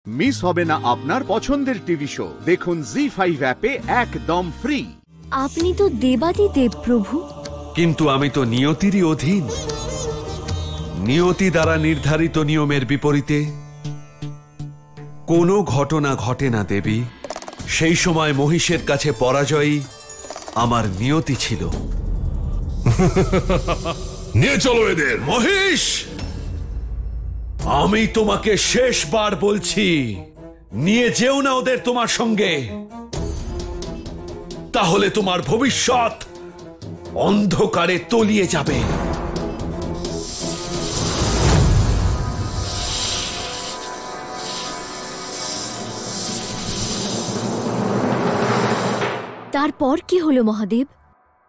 Miss হবে না আপনার পছন্দের টিভি শো। দেখুন জি5 অ্যাপে একদম ফ্রি। আপনি তো দেবাদিদেব প্রভু, কিন্তু আমি তো নিয়তিরই অধীন। নিয়তি দ্বারা নির্ধারিত নিয়মের বিপরীতে কোনো ঘটনা ঘটে না দেবী। সেই সময় মহিষের কাছে পরাজয়ই আমার নিয়তি ছিল। নিয়ে চলো এদের। মহিষ, আমি তোমাকে শেষবার বলছি, নিয়ে যেও না ওদের তোমার সঙ্গে। তাহলে তোমার ভবিষ্যৎ অন্ধকারে তলিয়ে যাবে। তারপর কি হলো মহাদেব?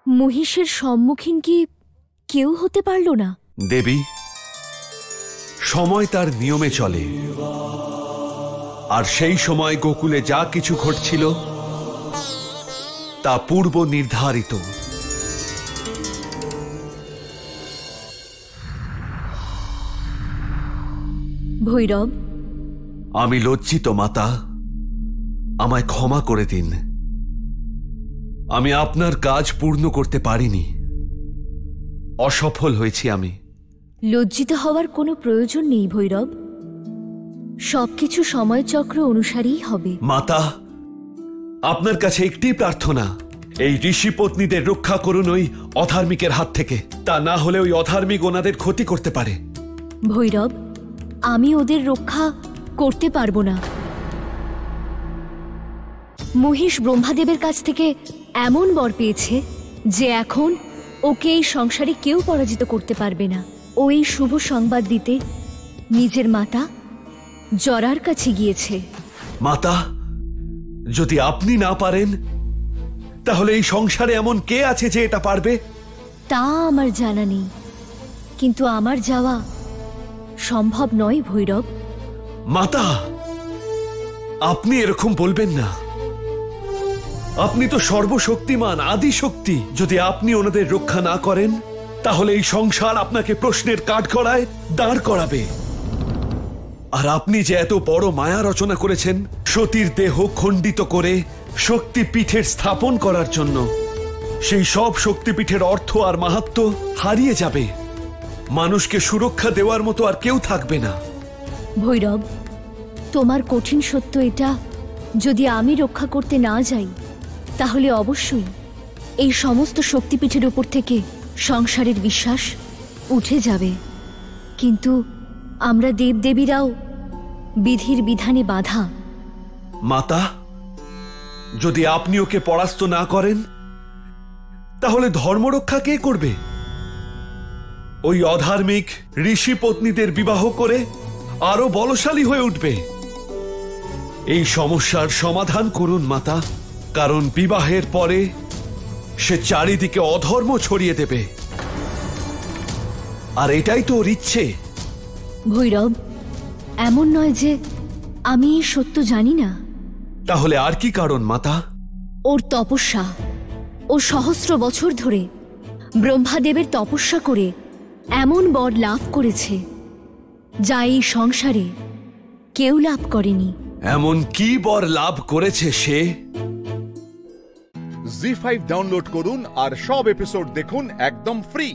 মহিষের সম্মুখীন কি কেউ হতে পারল না? দেবী, সময় তার নিয়মে চলে, আর সেই সময় গোকুলে যা কিছু ঘটছিল তা পূর্ব নির্ধারিত। ভৈরব, আমি লজ্জিত মাতা, আমায় ক্ষমা করে দিন। আমি আপনার কাজ পূর্ণ করতে পারিনি, অসফল হয়েছি আমি। লজ্জিত হওয়ার কোনো প্রয়োজন নেই ভৈরব, সবকিছু সময়চক্র অনুসারেই হবে। মাতা, আপনার কাছে একটি প্রার্থনা, এই ঋষি পত্নীদের রক্ষা করুন ওই অধার্মিকের হাত থেকে। তা না হলে ওই অধার্মিক ওনাদের ক্ষতি করতে পারে। ভৈরব, আমি ওদের রক্ষা করতে পারবো না। মহিষ ব্রহ্মাদেবের কাছ থেকে এমন বর পেয়েছে যে এখন ওকে এই সংসারে কেউ পরাজিত করতে পারবে না। ও এই শুভ সংবাদ দিতে নিজের মাতা জরার কাছে গিয়েছে। মাতা, যদি আপনি না পারেন তাহলে এই সংসারে এমন কে আছে যে এটা পারবে? তা আমার জানা নেই, কিন্তু আমার যাওয়া সম্ভব নয় ভৈরব। মাতা, আপনি এরকম বলবেন না। আপনি তো সর্বশক্তিমান আদি শক্তি। যদি আপনি ওনাদের রক্ষা না করেন তাহলে এই সংসার আপনাকে প্রশ্নের কাঠগড়ায় দাঁড় করাবে। আর আপনি যে এত বড় মায়া রচনা করেছেন সতীর দেহ খণ্ডিত করে শক্তিপীঠের স্থাপন করার জন্য, সেই সব শক্তিপীঠের অর্থ আর মাহাত্ম্য হারিয়ে যাবে। মানুষকে সুরক্ষা দেওয়ার মতো আর কেউ থাকবে না। ভৈরব, তোমার কঠিন সত্য এটা, যদি আমি রক্ষা করতে না যাই তাহলে অবশ্যই এই সমস্ত শক্তিপীঠের উপর থেকে সংসারের বিশ্বাস উঠে যাবে। কিন্তু আমরা দেবদেবীরাও বিধির বিধানে বাধা। মাতা, যদি আপনি ওকে পরাস্ত না করেন তাহলে ধর্মরক্ষা কে করবে? ওই অধার্মিক ঋষি পত্নীদের বিবাহ করে আরো বলশালী হয়ে উঠবে। এই সমস্যার সমাধান করুন মাতা, কারণ বিবাহের পরে সে চারিদিকে অধর্ম ছড়িয়ে দেবে, আর এটাই তো ওর ইচ্ছে। ভৈরব, এমন নয় যে আমি এই সত্য জানি না। তাহলে আর কি কারণ মাতা? ওর তপস্যা, ও সহস্র বছর ধরে ব্রহ্মাদেবের তপস্যা করে এমন বর লাভ করেছে যা এই সংসারে কেউ লাভ করেনি। এমন কি বর লাভ করেছে সে? জি5 ডাউনলোড করুন আর সব এপিসোড দেখুন একদম ফ্রি।